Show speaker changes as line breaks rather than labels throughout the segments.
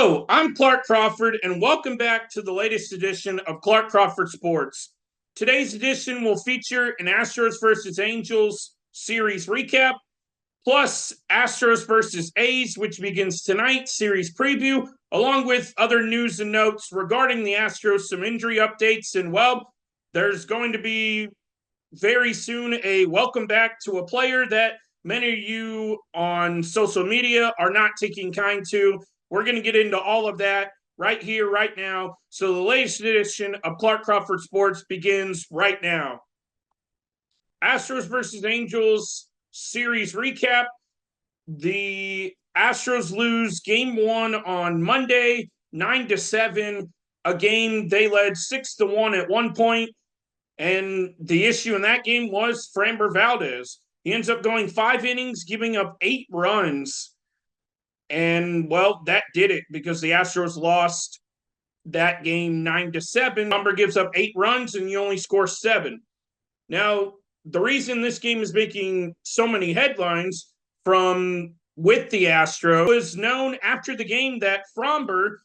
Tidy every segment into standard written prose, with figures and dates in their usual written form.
Hello, I'm Clark Crawford, and welcome back to the latest edition of Clark Crawford Sports. Today's edition will feature an Astros versus Angels series recap, plus Astros versus A's, which begins tonight, series preview, along with other news and notes regarding the Astros, some injury updates, and well, there's going to be very soon a welcome back to a player that many of you on social media are not taking kind to. We're going to get into all of that right here, right now. So the latest edition of Clark Crawford Sports begins right now. Astros versus Angels series recap. The Astros lose game one on Monday, 9-7, a game they led 6-1 at one point. And the issue in that game was Framber Valdez. He ends up going 5 innings, giving up 8 runs. And, well, that did it because the Astros lost that game 9-7. Framber gives up 8 runs and you only score 7. Now, the reason this game is making so many headlines with the Astros was known after the game that Framber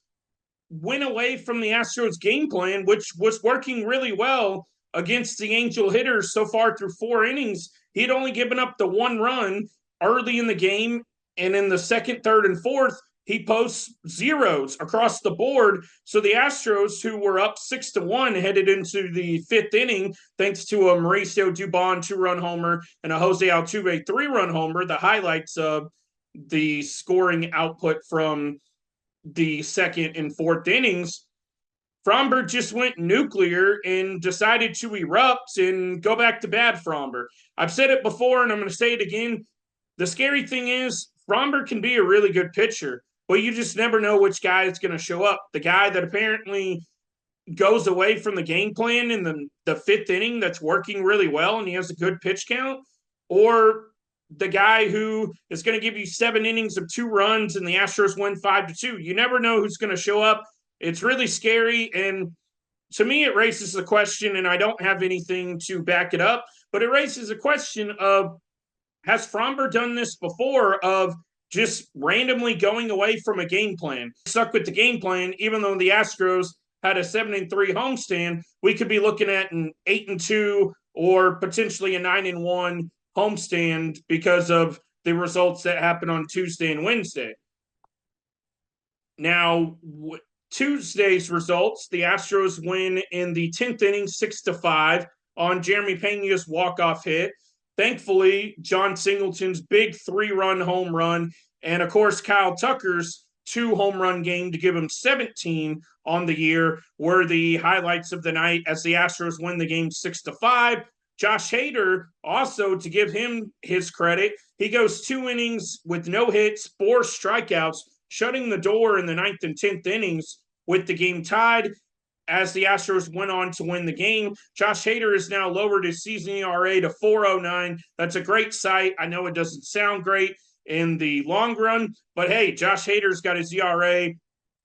went away from the Astros game plan, which was working really well against the Angel hitters so far through 4 innings. He had only given up the 1 run early in the game, and in the second, third, and fourth, he posts zeros across the board. So the Astros, who were up 6-1, headed into the 5th inning, thanks to a Mauricio Dubon 2-run homer and a Jose Altuve 3-run homer, the highlights of the scoring output from the second and fourth innings. Framber just went nuclear and decided to erupt and go back to bad Framber. I've said it before, and I'm going to say it again. The scary thing is Framber can be a really good pitcher, but you just never know which guy is going to show up. The guy that apparently goes away from the game plan in the 5th inning that's working really well and he has a good pitch count, or the guy who is going to give you 7 innings of 2 runs and the Astros win 5-2. You never know who's going to show up. It's really scary, and to me, it raises the question, and I don't have anything to back it up, but it raises a question of, has Framber done this before, of just randomly going away from a game plan? Stuck with the game plan, even though the Astros had a 7-3 homestand, we could be looking at an 8-2 or potentially a 9-1 homestand because of the results that happened on Tuesday and Wednesday. Now, Tuesday's results, the Astros win in the 10th inning 6-5 on Jeremy Pena's walk-off hit. Thankfully, John Singleton's big 3-run home run, and of course Kyle Tucker's 2-home-run game to give him 17 on the year were the highlights of the night as the Astros win the game 6-5. Josh Hader, also to give him his credit, he goes 2 innings with no hits, 4 strikeouts, shutting the door in the 9th and 10th innings with the game tied as the Astros went on to win the game. Josh Hader has now lowered his season ERA to 4.09. That's a great sight. I know it doesn't sound great in the long run, but hey, Josh Hader's got his ERA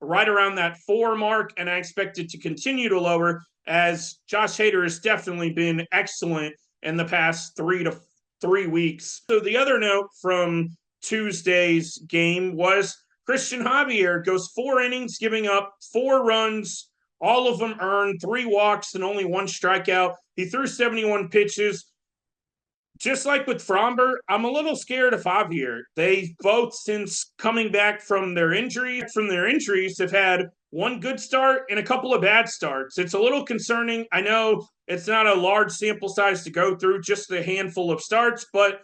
right around that 4 mark, and I expect it to continue to lower as Josh Hader has definitely been excellent in the past 3 weeks. So the other note from Tuesday's game was Christian Javier goes 4 innings, giving up 4 runs, all of them earned, 3 walks and only 1 strikeout. He threw 71 pitches. Just like with Framber, I'm a little scared of Javier. They both, since coming back from their injuries, have had one good start and a couple of bad starts. It's a little concerning. I know it's not a large sample size to go through, just a handful of starts, but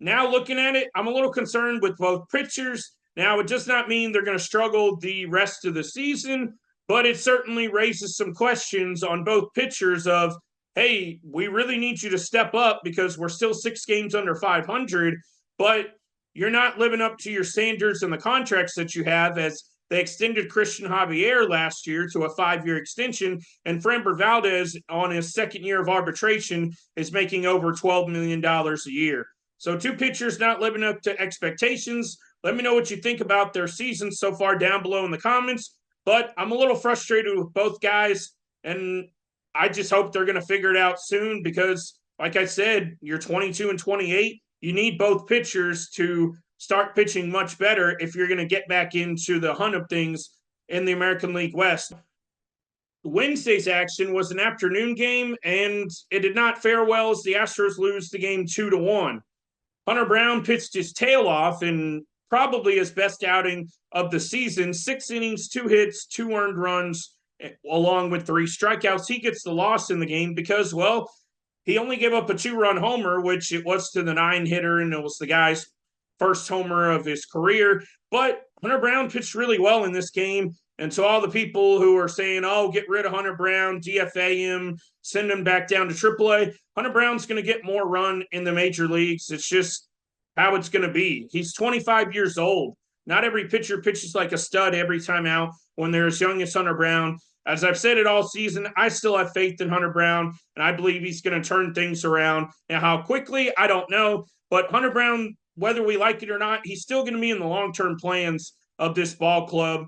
now looking at it, I'm a little concerned with both pitchers. Now, it does not mean they're going to struggle the rest of the season, but it certainly raises some questions on both pitchers of, hey, we really need you to step up because we're still 6 games under 500, but you're not living up to your standards and the contracts that you have, as they extended Christian Javier last year to a 5-year extension, and Framber Valdez on his 2nd year of arbitration is making over $12 million a year. So 2 pitchers not living up to expectations. Let me know what you think about their season so far down below in the comments. But I'm a little frustrated with both guys, and I just hope they're going to figure it out soon because, like I said, you're 22 and 28. You need both pitchers to start pitching much better if you're going to get back into the hunt of things in the American League West. Wednesday's action was an afternoon game, and it did not fare well as the Astros lose the game 2-1. Hunter Brown pitched his tail off in probably his best outing of the season. 6 innings, 2 hits, 2 earned runs, along with 3 strikeouts. He gets the loss in the game because, well, he only gave up a 2-run homer, which it was to the 9-hitter, and it was the guy's first homer of his career. But Hunter Brown pitched really well in this game. And to all the people who are saying, oh, get rid of Hunter Brown, DFA him, send him back down to AAA, Hunter Brown's going to get more run in the major leagues. It's just how it's going to be. He's 25 years old. Not every pitcher pitches like a stud every time out when they're as young as Hunter Brown. As I've said it all season, I still have faith in Hunter Brown, and I believe he's going to turn things around. Now, how quickly, I don't know. But Hunter Brown, whether we like it or not, he's still going to be in the long-term plans of this ball club.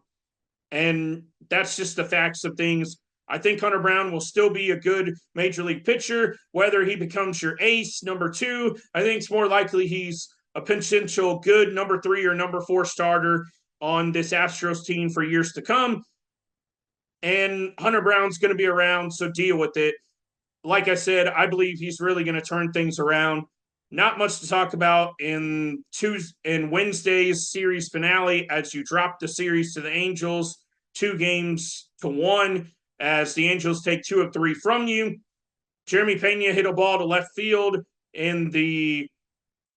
And that's just the facts of things. I think Hunter Brown will still be a good major league pitcher. Whether he becomes your ace, number 2, I think it's more likely he's a potential good number 3 or number 4 starter on this Astros team for years to come. And Hunter Brown's going to be around, so deal with it. Like I said, I believe he's really going to turn things around. Not much to talk about in Wednesday's series finale as you drop the series to the Angels 2-1 as the Angels take 2 of 3 from you. Jeremy Pena hit a ball to left field in the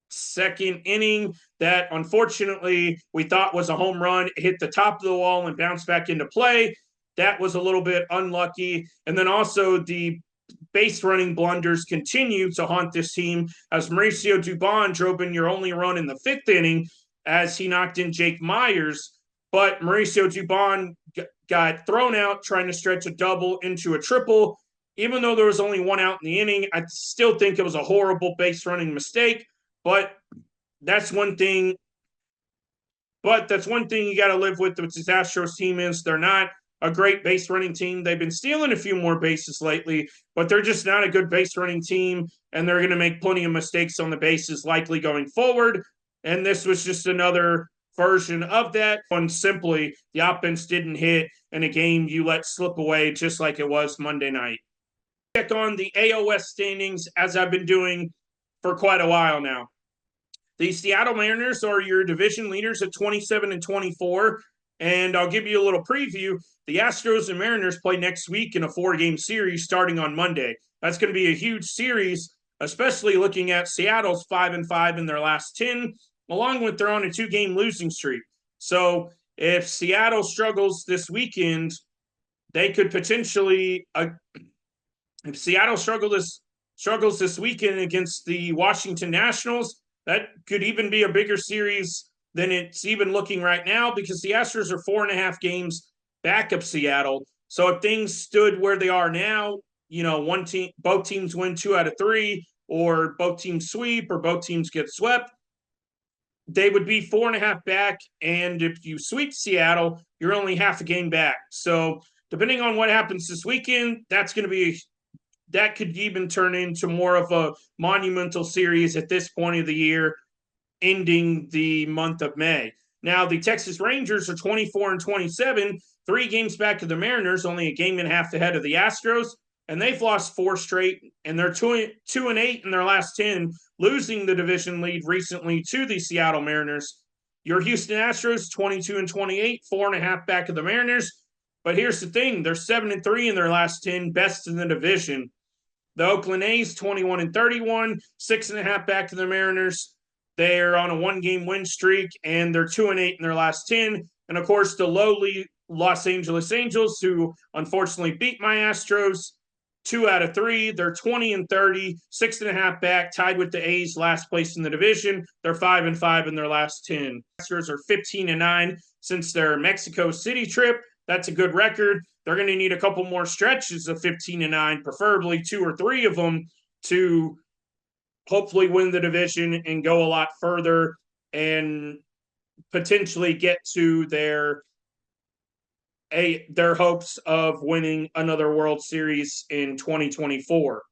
second inning that unfortunately we thought was a home run. It hit the top of the wall and bounced back into play. That was a little bit unlucky. And then also the base running blunders continue to haunt this team as Mauricio Dubon drove in your only run in the 5th inning as he knocked in Jake Myers. But Mauricio Dubon got thrown out trying to stretch a double into a triple. Even though there was only 1 out in the inning, I still think it was a horrible base running mistake. But that's one thing. But that's one thing you got to live with this Astros team is they're not a great base running team. They've been stealing a few more bases lately, but they're just not a good base running team, and they're going to make plenty of mistakes on the bases likely going forward. And this was just another version of that. One simply, the offense didn't hit in a game you let slip away just like it was Monday night. Check on the AOS standings as I've been doing for quite a while now. The Seattle Mariners are your division leaders at 27 and 24. And I'll give you a little preview. The Astros and Mariners play next week in a 4-game series starting on Monday. That's going to be a huge series, especially looking at Seattle's 5-5 in their last 10, along with they're on a 2-game losing streak. So if Seattle struggles this weekend, they could potentially if Seattle struggles this weekend against the Washington Nationals, that could even be a bigger series than it's even looking right now because the Astros are 4.5 games back of Seattle. So if things stood where they are now, both teams win 2 out of 3, or both teams sweep, or both teams get swept, they would be 4.5 back. And if you sweep Seattle, you're only half a game back. So depending on what happens this weekend, that could even turn into more of a monumental series at this point of the year, ending the month of May. Now, the Texas Rangers are 24 and 27, 3 games back of the Mariners, only a game and a half ahead of the Astros, and they've lost 4 straight, and they're 2-8 in their last 10, losing the division lead recently to the Seattle Mariners. Your Houston Astros, 22 and 28, 4.5 back of the Mariners. But here's the thing, they're 7-3 in their last 10, best in the division. The Oakland A's, 21 and 31, 6.5 back to the Mariners. They're on a 1-game win streak, and they're 2-8 in their last 10. And, of course, the lowly Los Angeles Angels, who unfortunately beat my Astros, 2 out of 3. They're 20 and 30, 6.5 back, tied with the A's, last place in the division. They're 5-5 in their last 10. Astros are 15 and 9 since their Mexico City trip. That's a good record. They're going to need a couple more stretches of 15 and 9, preferably 2 or 3 of them, to hopefully win the division and go a lot further and potentially get to their hopes of winning another World Series in 2024.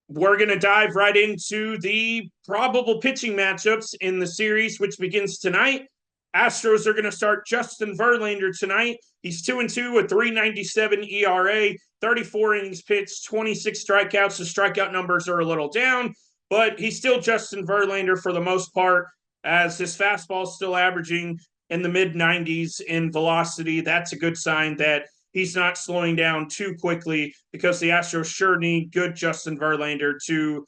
we're going to dive right into the probable pitching matchups in the series, which begins tonight. Astros are going to start Justin Verlander tonight. He's 2-2 with 3.97 ERA, 34 innings pitched, 26 strikeouts. The strikeout numbers are a little down, but he's still Justin Verlander for the most part, as his fastball is still averaging in the mid-90s in velocity. That's a good sign that he's not slowing down too quickly, because the Astros sure need good Justin Verlander to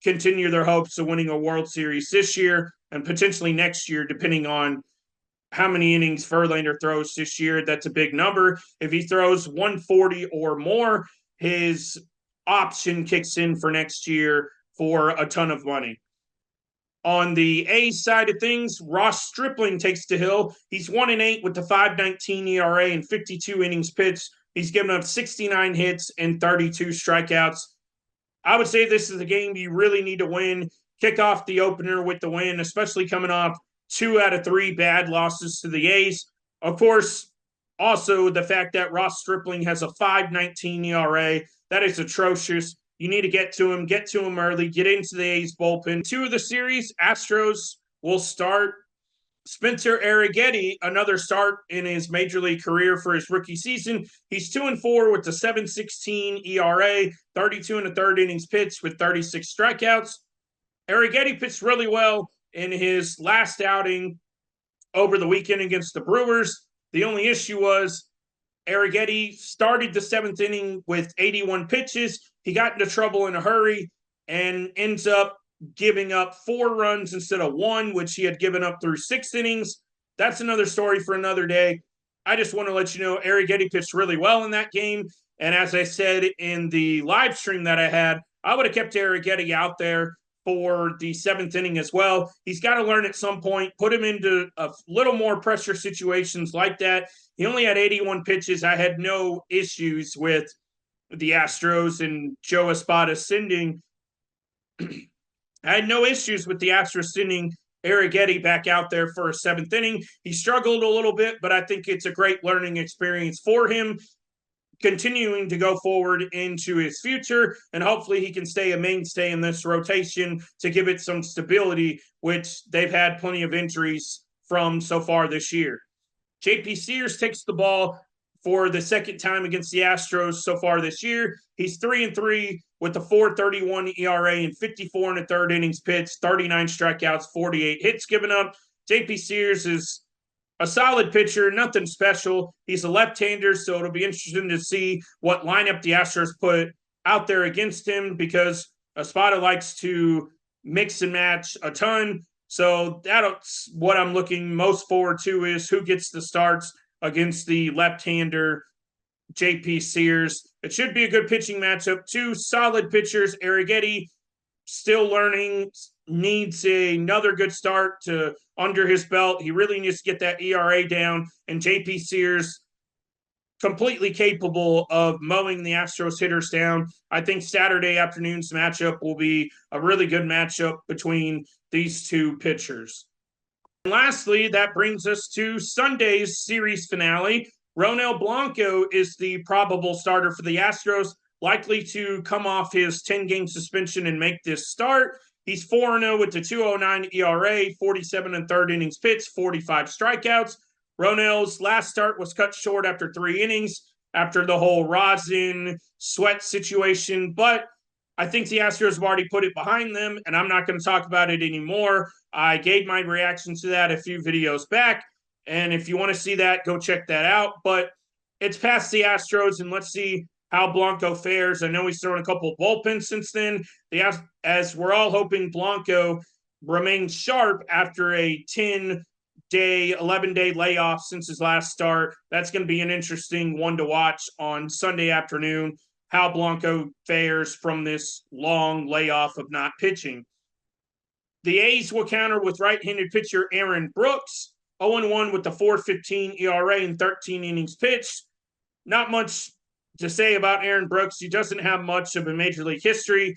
continue their hopes of winning a World Series this year and potentially next year, depending on how many innings Verlander throws this year. That's a big number. If he throws 140 or more, his option kicks in for next year for a ton of money. On the A's side of things, Ross Stripling takes the hill. He's 1-8 with the 5.19 ERA and 52 innings pitched. He's given up 69 hits and 32 strikeouts. I would say this is a game you really need to win. Kick off the opener with the win, especially coming off 2 out of 3 bad losses to the A's. Of course, also the fact that Ross Stripling has a 5.19 ERA. That is atrocious. You need to get to him early, get into the A's bullpen. 2 of the series, Astros will start Spencer Arrighetti, another start in his major league career for his rookie season. He's 2-4 with the 7.16 ERA, 32 and a third innings pitched with 36 strikeouts. Arrighetti pitched really well in his last outing over the weekend against the Brewers. The only issue was Arrighetti started the 7th inning with 81 pitches. He got into trouble in a hurry and ends up giving up 4 runs instead of 1, which he had given up through 6 innings. That's another story for another day. I just want to let you know Arrighetti pitched really well in that game. And as I said in the live stream that I had, I would have kept Arrighetti out there for the 7th inning as well. He's got to learn at some point, put him into a little more pressure situations like that. He only had 81 pitches. I had no issues with the Astros and Joe Espada sending. I had no issues with the Astros sending Arrighetti back out there for a 7th inning. He struggled a little bit, but I think it's a great learning experience for him, continuing to go forward into his future, and hopefully he can stay a mainstay in this rotation to give it some stability, which they've had plenty of injuries from so far this year. JP Sears takes the ball for the 2nd time against the Astros so far this year. He's 3-3 with a 4.31 ERA and 54 and a third innings pitched, 39 strikeouts, 48 hits given up. JP Sears is a solid pitcher, nothing special. He's a left-hander, so it'll be interesting to see what lineup the Astros put out there against him, because Espada likes to mix and match a ton. So that's what I'm looking most forward to, is who gets the starts against the left-hander JP Sears. It should be a good pitching matchup. 2 solid pitchers. Arrighetti still learning, needs another good start to under his belt. He really needs to get that ERA down. And JP Sears, completely capable of mowing the Astros hitters down. I think Saturday afternoon's matchup will be a really good matchup between these 2 pitchers. And lastly, that brings us to Sunday's series finale. Ronel Blanco is the probable starter for the Astros, likely to come off his 10-game suspension and make this start. He's 4-0 with the 2.09 ERA, 47 and third innings pitched, 45 strikeouts. Ronel's last start was cut short after 3 innings after the whole rosin sweat situation, but I think the Astros have already put it behind them, and I'm not going to talk about it anymore. I gave my reaction to that a few videos back, and if you want to see that, go check that out. But it's past the Astros, and let's see how Blanco fares. I know he's thrown a couple of bullpens since then. As we're all hoping Blanco remains sharp after a 11-day layoff since his last start. That's going to be an interesting one to watch on Sunday afternoon, how Blanco fares from this long layoff of not pitching. The A's will counter with right-handed pitcher Aaron Brooks, 0-1 with the 4.15 ERA and 13 innings pitched. Not much to say about Aaron Brooks. He doesn't have much of a major league history.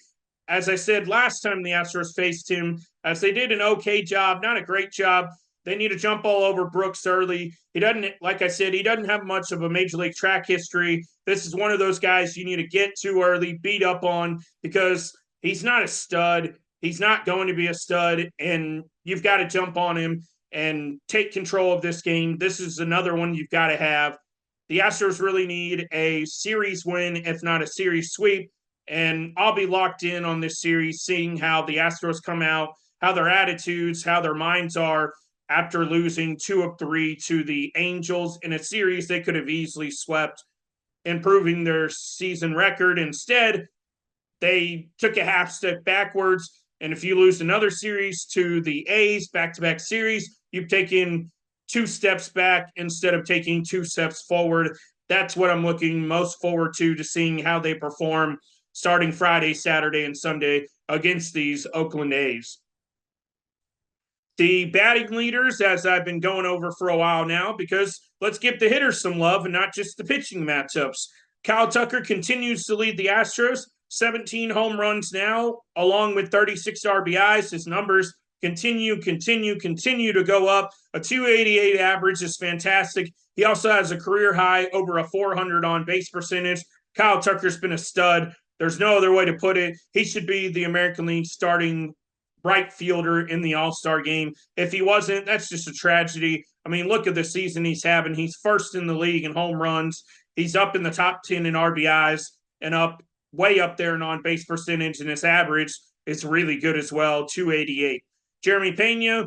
As I said last time the Astros faced him, as they did an okay job, not a great job. They need to jump all over Brooks early. He doesn't, like I said, he doesn't have much of a major league track history. This is one of those guys you need to get to early, beat up on, because he's not a stud. He's not going to be a stud, and you've got to jump on him and take control of this game. This is another one you've got to have. The Astros really need a series win, if not a series sweep, and I'll be locked in on this series, seeing how the Astros come out, how their attitudes, how their minds are after losing 2 of 3 to the Angels in a series they could have easily swept, improving their season record. Instead, they took a half step backwards. And if you lose another series to the A's, back-to-back series, you've taken 2 steps back instead of taking 2 steps forward. That's what I'm looking most forward to seeing how they perform starting Friday, Saturday, and Sunday against these Oakland A's. The batting leaders, as I've been going over for a while now, because let's give the hitters some love and not just the pitching matchups. Kyle Tucker continues to lead the Astros, 17 home runs now, along with 36 RBIs. His numbers continue to go up. A 288 average is fantastic. He also has a career high over a 400 on base percentage. Kyle Tucker's been a stud. There's no other way to put it. He should be the American League starting right fielder in the All-Star game. If he wasn't, that's just a tragedy. I mean, look at the season he's having. He's first in the league in home runs. He's up in the top 10 in RBIs and way up there in on-base percentage, and his average is really good as well, 288. Jeremy Pena,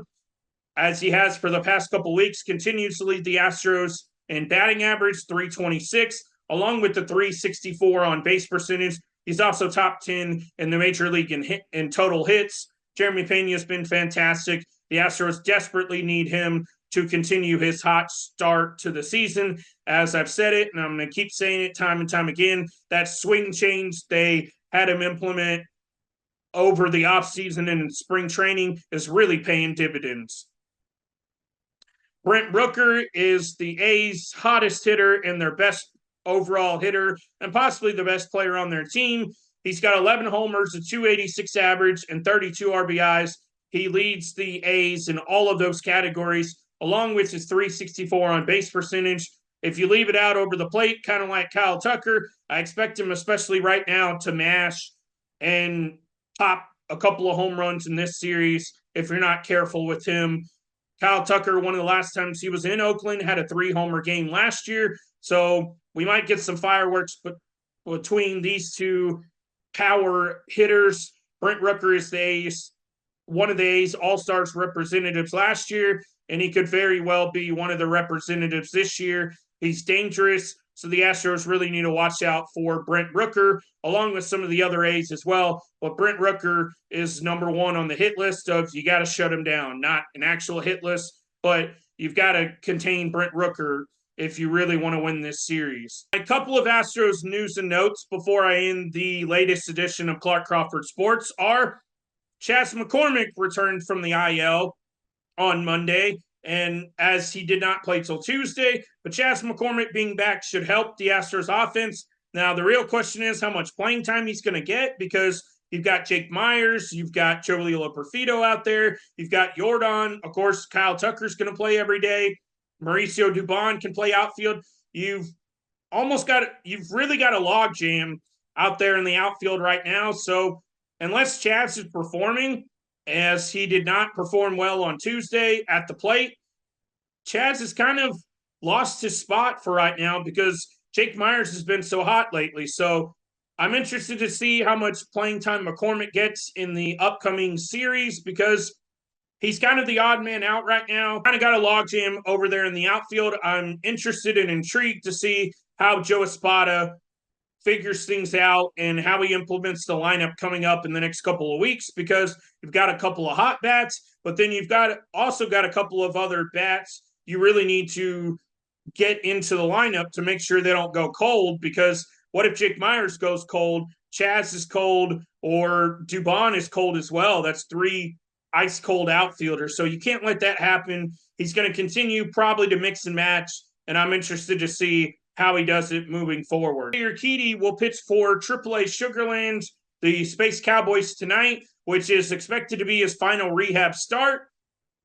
as he has for the past couple weeks, continues to lead the Astros in batting average, 326, along with the 364 on base percentage. He's also top 10 in the major league in total hits. Jeremy Pena has been fantastic. The Astros desperately need him to continue his hot start to the season. As I've said it, and I'm going to keep saying it time and time again, that swing change they had him implement over the offseason and in spring training is really paying dividends. Brent Rooker is the A's hottest hitter and their best overall hitter and possibly the best player on their team. He's got 11 homers, a 286 average, and 32 RBIs. He leads the A's in all of those categories, along with his 364 on base percentage. If you leave it out over the plate, kind of like Kyle Tucker, I expect him, especially right now, to mash and pop a couple of home runs in this series if you're not careful with him. Kyle Tucker, one of the last times he was in Oakland, had a 3-homer game last year. So we might get some fireworks between these two power hitters. Brent Rooker is one of the A's All-Stars representatives last year, and he could very well be one of the representatives this year. He's dangerous, so the Astros really need to watch out for Brent Rooker, along with some of the other A's as well. But Brent Rooker is number one on the hit list of you got to shut him down. Not an actual hit list, but you've got to contain Brent Rooker if you really want to win this series. A couple of Astros news and notes before I end the latest edition of Clark Crawford Sports are Chas McCormick returned from the IL on Monday, and as he did not play till Tuesday, but Chas McCormick being back should help the Astros offense. Now, the real question is how much playing time he's going to get, because you've got Jake Myers, you've got Joey Loperfido out there, you've got Jordan. Of course, Kyle Tucker's going to play every day. Mauricio Dubon can play outfield. You've really got a log jam out there in the outfield right now. So unless Chas is performing, as he did not perform well on Tuesday at the plate, Chas has kind of lost his spot for right now because Jake Myers has been so hot lately. So I'm interested to see how much playing time McCormick gets in the upcoming series, because he's kind of the odd man out right now. Kind of got a logjam over there in the outfield. I'm interested and intrigued to see how Joe Espada figures things out and how he implements the lineup coming up in the next couple of weeks, because you've got a couple of hot bats, but then you've also got a couple of other bats you really need to get into the lineup to make sure they don't go cold, because what if Jake Myers goes cold, Chas is cold, or Dubon is cold as well? That's 3 ice cold outfielders. So you can't let that happen. He's going to continue probably to mix and match, and I'm interested to see how he does it moving forward. Urquidy will pitch for AAA Sugarland, the Space Cowboys, tonight, which is expected to be his final rehab start.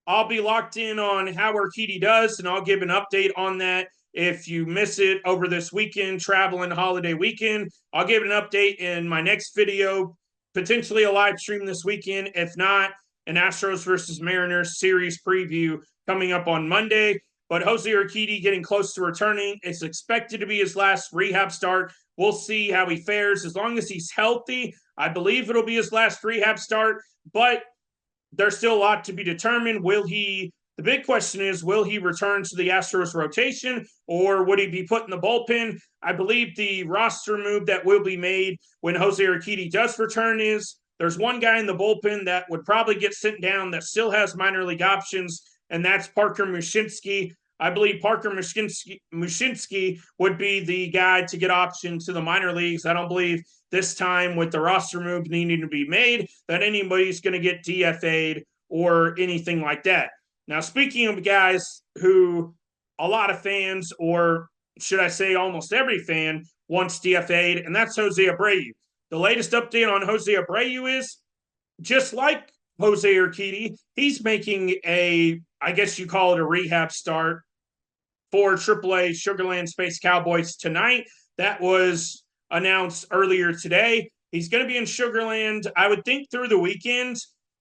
I'll be locked in on how Urquidy does, and I'll give an update on that. If you miss it over this weekend, traveling holiday weekend, I'll give an update in my next video potentially a live stream this weekend. If not, an Astros versus Mariners series preview coming up on Monday. But Jose Urquidy getting close to returning. It's expected to be his last rehab start. We'll see how he fares. As long as he's healthy, I believe it'll be his last rehab start. But there's still a lot to be determined. The big question is, will he return to the Astros rotation or would he be put in the bullpen? I believe the roster move that will be made when Jose Urquidy does return is there's one guy in the bullpen that would probably get sent down that still has minor league options, and that's Parker Mushinski. I believe Parker Mushinski would be the guy to get optioned to the minor leagues. I don't believe this time with the roster move needing to be made that anybody's going to get DFA'd or anything like that. Now, speaking of guys who a lot of fans, or should I say almost every fan, wants DFA'd, and that's Jose Abreu. The latest update on Jose Abreu is, just like Jose Urquidy, he's making I guess you call it a rehab start for AAA Sugarland Space Cowboys tonight. That was announced earlier today. He's going to be in Sugarland, I would think, through the weekend,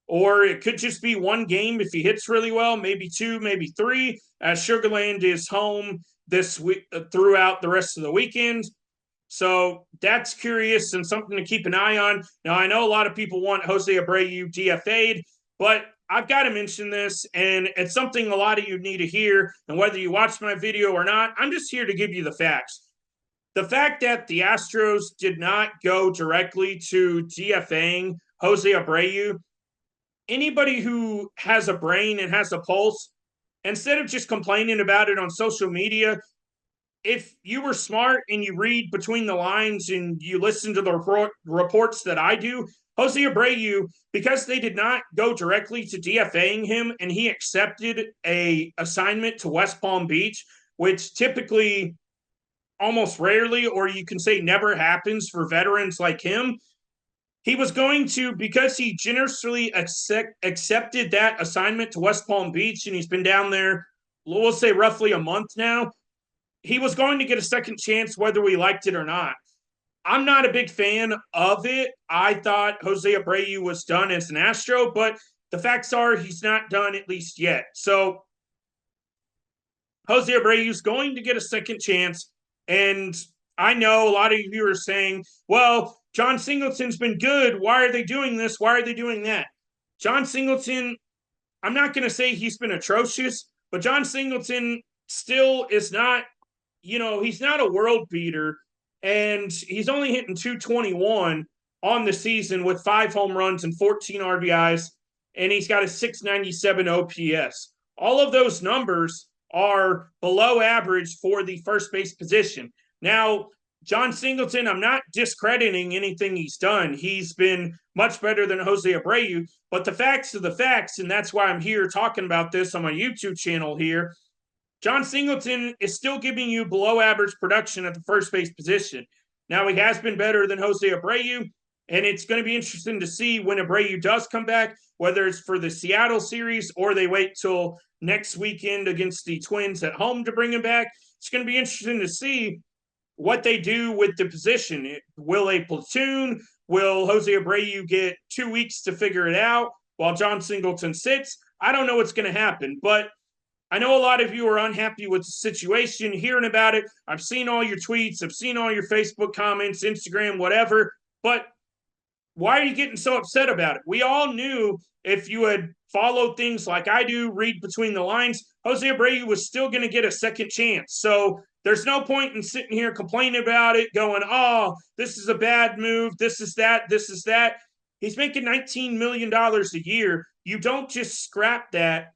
or it could just be one game if he hits really well, maybe two, maybe three, as Sugarland is home this week throughout the rest of the weekend. So that's curious and something to keep an eye on. Now, I know a lot of people want Jose Abreu DFA'd, but I've got to mention this, and it's something a lot of you need to hear. And whether you watch my video or not, I'm just here to give you the facts. The fact that the Astros did not go directly to DFAing Jose Abreu, anybody who has a brain and has a pulse, instead of just complaining about it on social media, if you were smart and you read between the lines and you listen to the reports that I do, Jose Abreu, because they did not go directly to DFAing him and he accepted a assignment to West Palm Beach, which typically almost rarely, or you can say never happens for veterans like him, he was going to, because he generously accepted that assignment to West Palm Beach, and he's been down there, we'll say roughly a month now, he was going to get a second chance whether we liked it or not. I'm not a big fan of it. I thought Jose Abreu was done as an Astro, but the facts are he's not done, at least yet. So Jose Abreu is going to get a second chance, and I know a lot of you are saying, well, John Singleton's been good. Why are they doing this? Why are they doing that? John Singleton, I'm not going to say he's been atrocious, but John Singleton still is not, he's not a world beater, and he's only hitting 221 on the season with 5 home runs and 14 RBIs, and he's got a 697 OPS. All of those numbers are below average for the first base position. Now, John Singleton, I'm not discrediting anything he's done. He's been much better than Jose Abreu, but the facts are the facts, and that's why I'm here talking about this on my YouTube channel here. John Singleton is still giving you below average production at the first base position. Now, he has been better than Jose Abreu, and it's going to be interesting to see when Abreu does come back, whether it's for the Seattle series or they wait till next weekend against the Twins at home to bring him back. It's going to be interesting to see what they do with the position. Will a platoon? Will Jose Abreu get 2 weeks to figure it out while John Singleton sits? I don't know what's going to happen, but I know a lot of you are unhappy with the situation, hearing about it. I've seen all your tweets. I've seen all your Facebook comments, Instagram, whatever. But why are you getting so upset about it? We all knew, if you had followed things like I do, read between the lines, Jose Abreu was still going to get a second chance. So there's no point in sitting here complaining about it, going, oh, this is a bad move, this is that, this is that. He's making $19 million a year. You don't just scrap that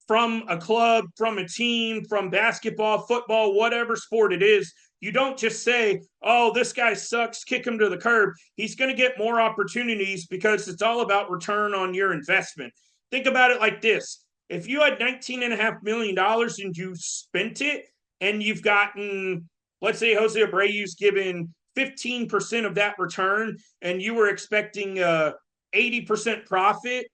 from a club, from a team, from basketball, football, whatever sport it is. You don't just say, oh, this guy sucks, kick him to the curb. He's going to get more opportunities because it's all about return on your investment. Think about it like this. If you had $19.5 million and you spent it, and you've gotten, let's say Jose Abreu's given 15% of that return, and you were expecting 80% profit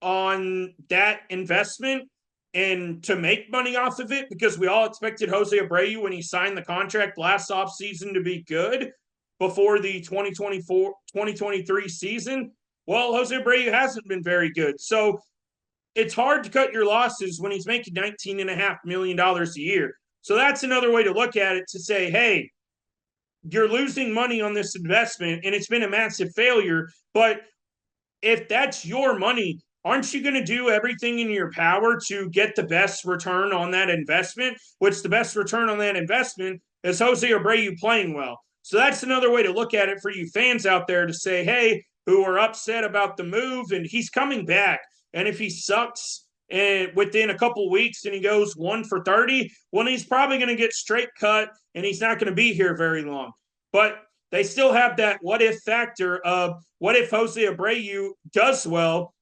on that investment, and to make money off of it, because we all expected Jose Abreu when he signed the contract last offseason to be good, before the 2023 season. Well, Jose Abreu hasn't been very good. So it's hard to cut your losses when he's making $19.5 million a year. So that's another way to look at it, to say, hey, you're losing money on this investment and it's been a massive failure. But if that's your money, aren't you going to do everything in your power to get the best return on that investment? Which the best return on that investment is Jose Abreu playing well. So that's another way to look at it for you fans out there, to say, hey, who are upset about the move, and he's coming back. And if he sucks and within a couple of weeks and he goes 1 for 30, well, he's probably going to get straight cut and he's not going to be here very long. But they still have that what if factor of, what if Jose Abreu does well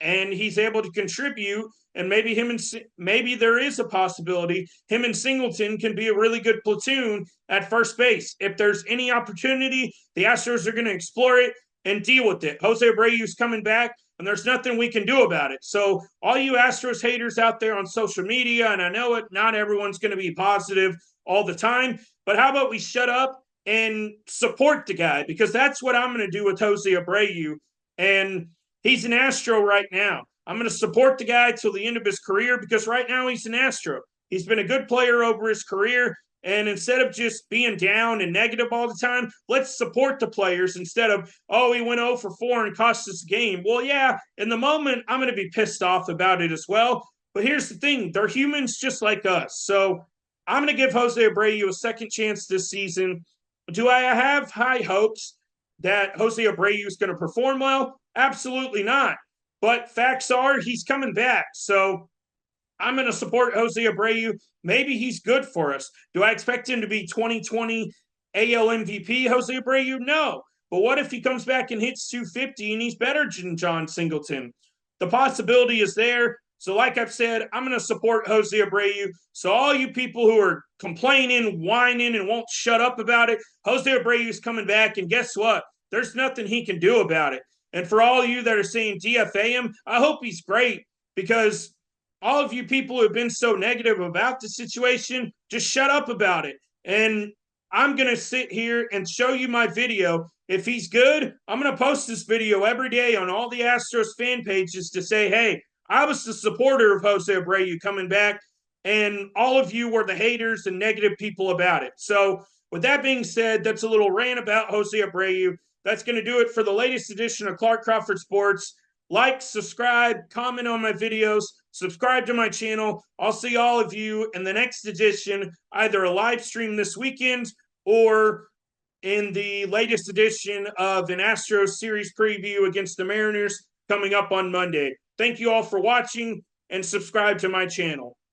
and he's able to contribute, and maybe there is a possibility him and Singleton can be a really good platoon at first base. If there's any opportunity, the Astros are going to explore it and deal with it. Jose Abreu's coming back, and there's nothing we can do about it. So all you Astros haters out there on social media, and I know it, not everyone's going to be positive all the time, but how about we shut up and support the guy? Because that's what I'm going to do with Jose Abreu. And he's an Astro right now. I'm going to support the guy till the end of his career, because right now he's an Astro. He's been a good player over his career. And instead of just being down and negative all the time, let's support the players instead of, oh, he went 0 for 4 and cost us a game. Well, yeah, in the moment, I'm going to be pissed off about it as well. But here's the thing. They're humans just like us. So I'm going to give Jose Abreu a second chance this season. Do I have high hopes that Jose Abreu is going to perform well? Absolutely not. But facts are he's coming back. So I'm going to support Jose Abreu. Maybe he's good for us. Do I expect him to be 2020 AL MVP, Jose Abreu? No. But what if he comes back and hits 250 and he's better than John Singleton? The possibility is there. So like I've said, I'm going to support Jose Abreu. So all you people who are complaining, whining, and won't shut up about it, Jose Abreu is coming back. And guess what? There's nothing he can do about it. And for all you that are saying DFA him, I hope he's great, because all of you people who have been so negative about the situation, just shut up about it. And I'm going to sit here and show you my video. If he's good, I'm going to post this video every day on all the Astros fan pages to say, hey, I was the supporter of Jose Abreu coming back, and all of you were the haters and negative people about it. So with that being said, that's a little rant about Jose Abreu. That's going to do it for the latest edition of Clark Crawford Sports. Like, subscribe, comment on my videos, subscribe to my channel. I'll see all of you in the next edition, either a live stream this weekend or in the latest edition of an Astros series preview against the Mariners coming up on Monday. Thank you all for watching, and subscribe to my channel.